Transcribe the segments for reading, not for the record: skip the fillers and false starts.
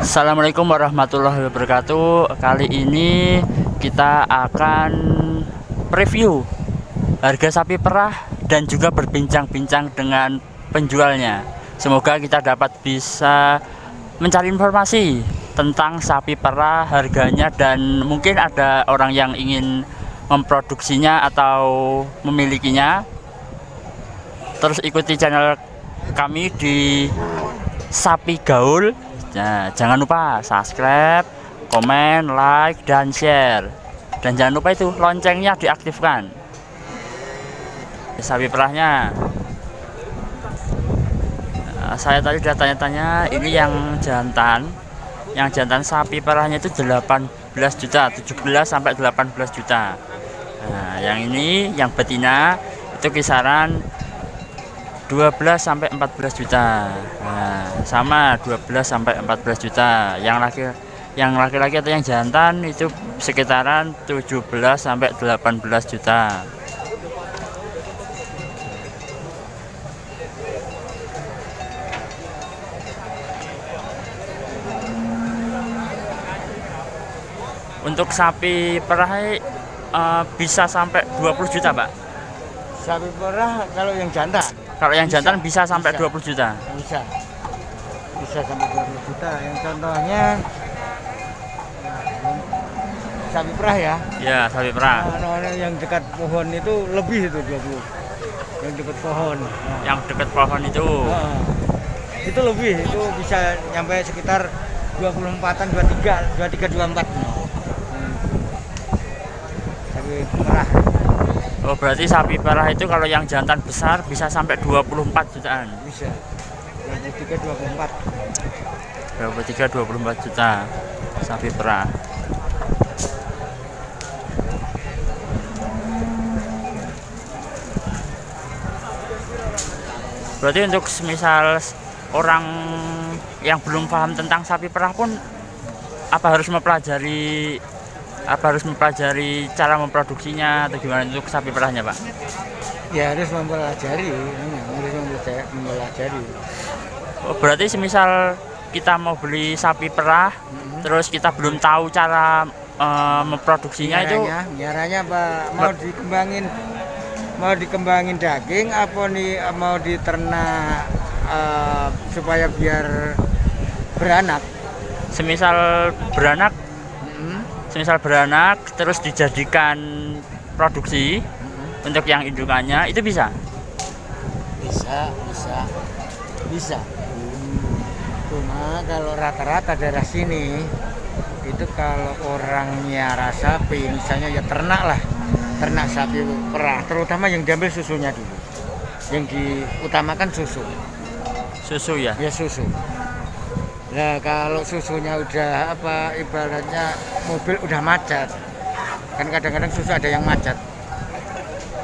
Assalamualaikum warahmatullahi wabarakatuh. Kali ini kita akan review harga sapi perah dan juga berbincang-bincang dengan penjualnya. Semoga kita dapat bisa mencari informasi tentang sapi perah, harganya, dan mungkin ada orang yang ingin memproduksinya atau memilikinya. Terus ikuti channel kami di Sapi Gaul. Nah, jangan lupa subscribe, komen, like, dan share. Dan jangan lupa itu loncengnya diaktifkan. Sapi perahnya, saya tadi udah tanya-tanya. Ini yang jantan. Yang jantan sapi perahnya itu 18 juta, 17 sampai 18 juta. Nah, yang ini yang betina itu kisaran 12 sampai 14 juta. Nah, sama 12 sampai 14 juta. Yang laki-laki atau yang jantan itu sekitaran 17 sampai 18 juta. Untuk sapi perah bisa sampai 20 juta, Pak. Sapi perah kalau yang jantan? Kalau yang jantan bisa sampai 20 juta. Bisa. Bisa sampai 20 juta. Yang contohnya sapi perah ya. Ya, sapi perah. Nah, yang dekat pohon itu lebih itu 20. Yang dekat pohon. Nah. Yang dekat pohon itu. Nah, itu lebih, itu bisa sampai sekitar 24-an, 23, 24. Sapi perah. Oh, berarti sapi perah itu kalau yang jantan besar bisa sampai 24 jutaan. Bisa. 23, 24. 23 24 juta sapi perah. Berarti untuk semisal orang yang belum paham tentang sapi perah pun harus mempelajari cara memproduksinya atau gimana untuk sapi perahnya, Pak? Ya harus mempelajari. Oh, berarti semisal kita mau beli sapi perah, terus kita belum tahu cara memproduksinya biaranya Pak, mau dikembangin daging apa nih, mau diternak supaya biar beranak. Semisal beranak terus dijadikan produksi untuk yang indukannya itu bisa Cuma kalau rata-rata daerah sini itu kalau orangnya rasa sapi, misalnya ya ternak sapi perah, terutama yang diambil susunya dulu, yang diutamakan susu ya. Ya susu. Nah kalau susunya udah ibaratnya mobil udah macet, kan kadang-kadang susu ada yang macet,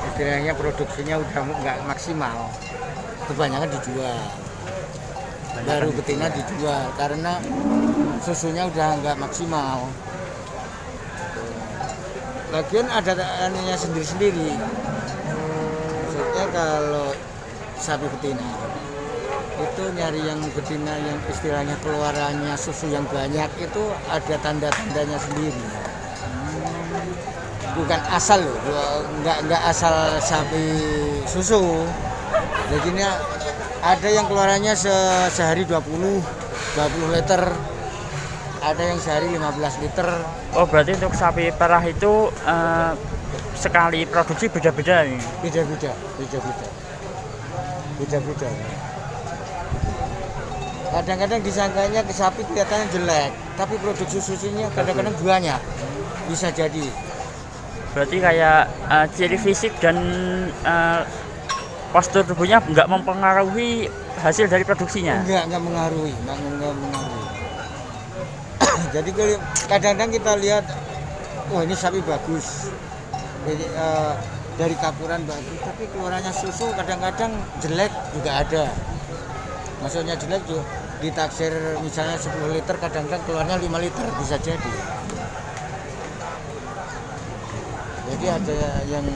istilahnya produksinya udah nggak maksimal, kebanyakan dijual, baru betina dijual karena susunya udah nggak maksimal. Lagian ada anunya sendiri-sendiri. Maksudnya kalau sapi betina itu nyari yang betina yang istilahnya keluarannya susu yang banyak, itu ada tanda-tandanya sendiri. Bukan asal loh, nggak asal sapi susu. Jadi ada yang keluarannya sehari 20 liter, ada yang sehari 15 liter. Oh, berarti untuk sapi perah itu sekali produksi beda-beda nih. Beda-beda. Kadang-kadang disangkanya ke sapi kelihatannya jelek, tapi produksi susunya kadang-kadang banyak. Bisa jadi. Berarti kayak ciri fisik dan postur tubuhnya nggak mempengaruhi hasil dari produksinya? Nggak mengaruhi. Jadi kadang-kadang kita lihat, ini sapi bagus. Jadi, dari kapuran bagus, tapi keluarannya susu kadang-kadang jelek juga ada. Maksudnya jelek juga ditaksir misalnya 10 liter, kadang-kadang keluarnya 5 liter, bisa jadi. Jadi ada yang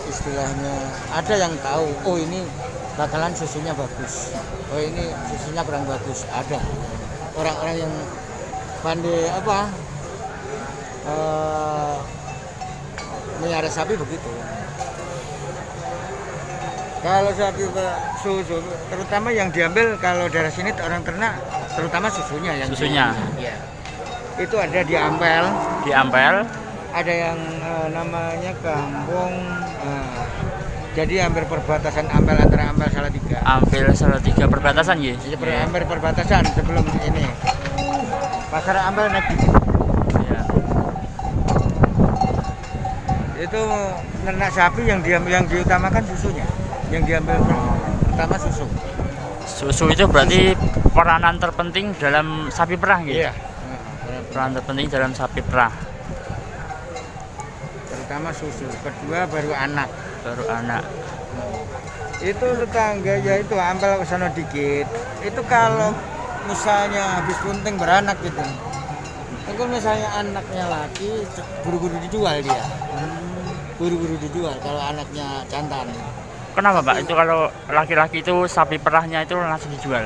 istilahnya, ada yang tahu, oh ini bakalan susunya bagus, oh ini susunya kurang bagus, ada. orang-orang yang pandai melihara sapi begitu. Kalau sapi susu, terutama yang diambil kalau daerah sini orang ternak, terutama susunya yang Susunya. Iya. Itu ada di Ampel, Di Ampel. ada yang namanya Kampung. Jadi hampir perbatasan Ampel antara Ampel Salatiga. Ampel Salatiga perbatasan ya. Hampir perbatasan sebelum ini. Pasar Ampel naik dikit. Iya. Itu ternak sapi yang diutamakan susunya, yang diambil pertama susu. Susu itu berarti peranan terpenting dalam sapi perah gitu. Iya. Peran terpenting dalam sapi perah. Terutama susu. Kedua baru anak. Baru anak. Itu tetangga ya itu Ampel kesana dikit. Itu kalau misalnya habis bunting beranak gitu. Itu misalnya anaknya laki buru-buru dijual dia. Buru-buru dijual kalau anaknya jantan. Kenapa Pak? Itu kalau laki-laki itu sapi perahnya itu langsung dijual.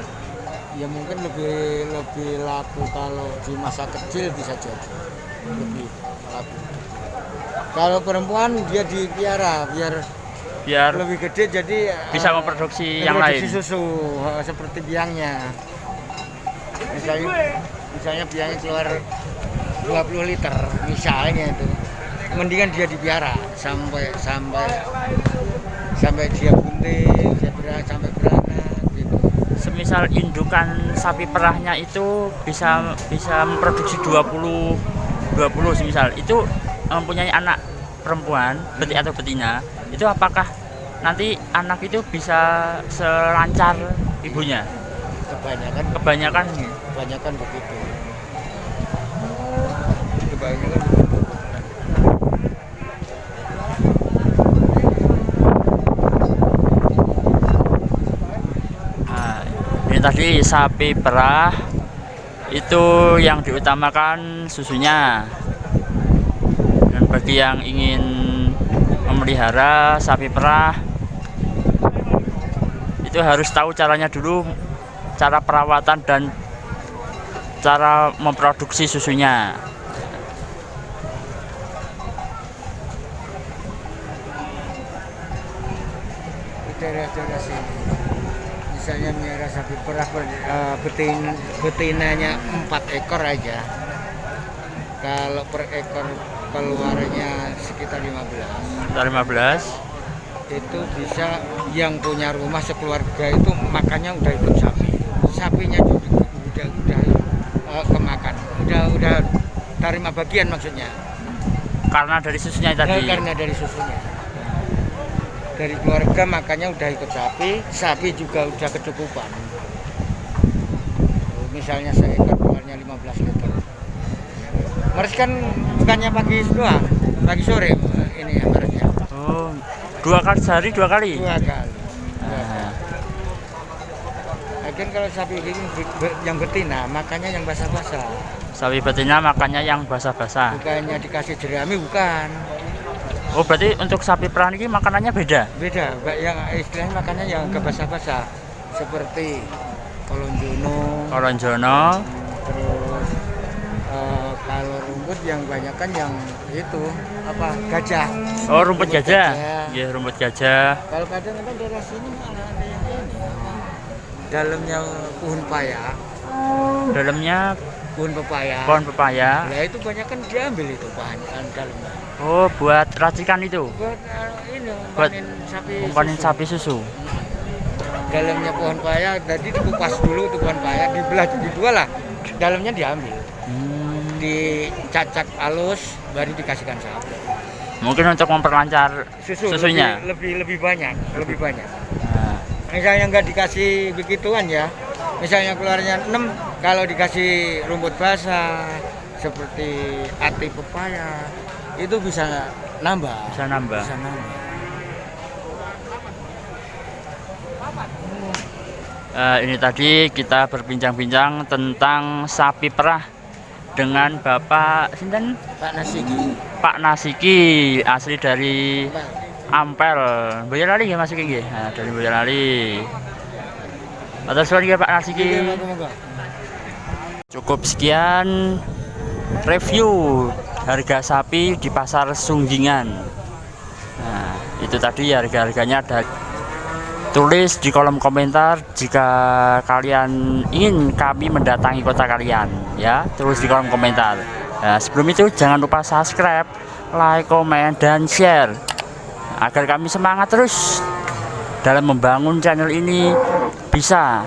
Ya mungkin lebih laku kalau di masa kecil bisa jadi. Lebih laku. Kalau perempuan dia dipiara biar lebih gede jadi bisa memproduksi yang lain. Susu seperti biangnya. Misalnya biangnya keluar 20 liter misalnya itu. Mendingan dia dipiara sampai dia bunting, sampai beranak gitu. Semisal indukan sapi perahnya itu bisa memproduksi 20 semisal itu mempunyai anak perempuan atau betina, itu apakah nanti anak itu bisa selancar ibunya? Kebanyakan begitu. Nah, ini tadi sapi perah itu yang diutamakan susunya. Dan bagi yang ingin memelihara sapi perah itu harus tahu caranya dulu, cara perawatan dan cara memproduksi susunya. Di daerah-daerah sini misalnya melihara sapi perah betinanya 4 ekor aja. Kalau per ekor keluarnya sekitar 15. Itu bisa yang punya rumah sekeluarga itu makannya udah ikut sapi. Sapinya juga udah kemakan. Udah terima bagian maksudnya. Karena dari susunya tadi. Karena dari susunya. Dari keluarga makannya udah ikut sapi juga udah kecukupan. Misalnya seekor keluarnya 15 liter. Meres kan bukannya pagi doang, pagi sore ini ya meresnya. Oh, 2 kali sehari 2 kali? 2 kali. Lagian kalau sapi ini yang betina makannya yang basah-basah. Sapi betina makannya yang basah-basah. Bukannya dikasih jerami, bukan. Oh, berarti untuk sapi perah ini makanannya beda? Beda, yang istilahnya makannya yang ke basah-basah. Seperti kolonjono. Terus kalau rumput yang kebanyakan yang itu gajah. Oh, rumput gajah. Iya, rumput gajah. Kalau kadang-kadang daerah sini malah ada yang ini. Dalamnya pohon paya. Dalamnya pohon pepaya. Pohon pepaya. Nah, itu banyak kan diambil itu bahan dalamnya. Oh, buat racikan itu. Buat umpanin sapi susu. Dalamnya pohon paya, tadi dikupas dulu itu pohon paya, dibelah jadi 2 lah. Dalamnya diambil. Dicacak halus baru dikasihkan sapi. Mungkin untuk memperlancar susunya. Lebih banyak. Nah. Misalnya nggak dikasih begituan ya. Misalnya keluarnya 6, kalau dikasih rumput basah seperti ati pepaya itu bisa nambah. Ini tadi kita berbincang-bincang tentang sapi perah dengan Bapak Sinten? Pak Nasiki asli dari Ampel, Boyolali ya Mas Iki. Nah, dari Boyolali. Atas suara Pak Nasiki. Cukup sekian review harga sapi di pasar Sunggingan. Nah, itu tadi harga-harganya ada. Tulis di kolom komentar jika kalian ingin kami mendatangi kota kalian, ya. Tulis di kolom komentar. Nah, sebelum itu jangan lupa subscribe, like, komen, dan share agar kami semangat terus dalam membangun channel ini bisa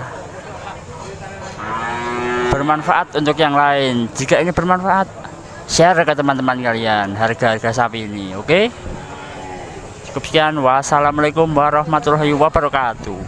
bermanfaat untuk yang lain. Jika ini bermanfaat, share ke teman-teman kalian harga-harga sapi ini, oke? Cukup sekian, wassalamualaikum warahmatullahi wabarakatuh.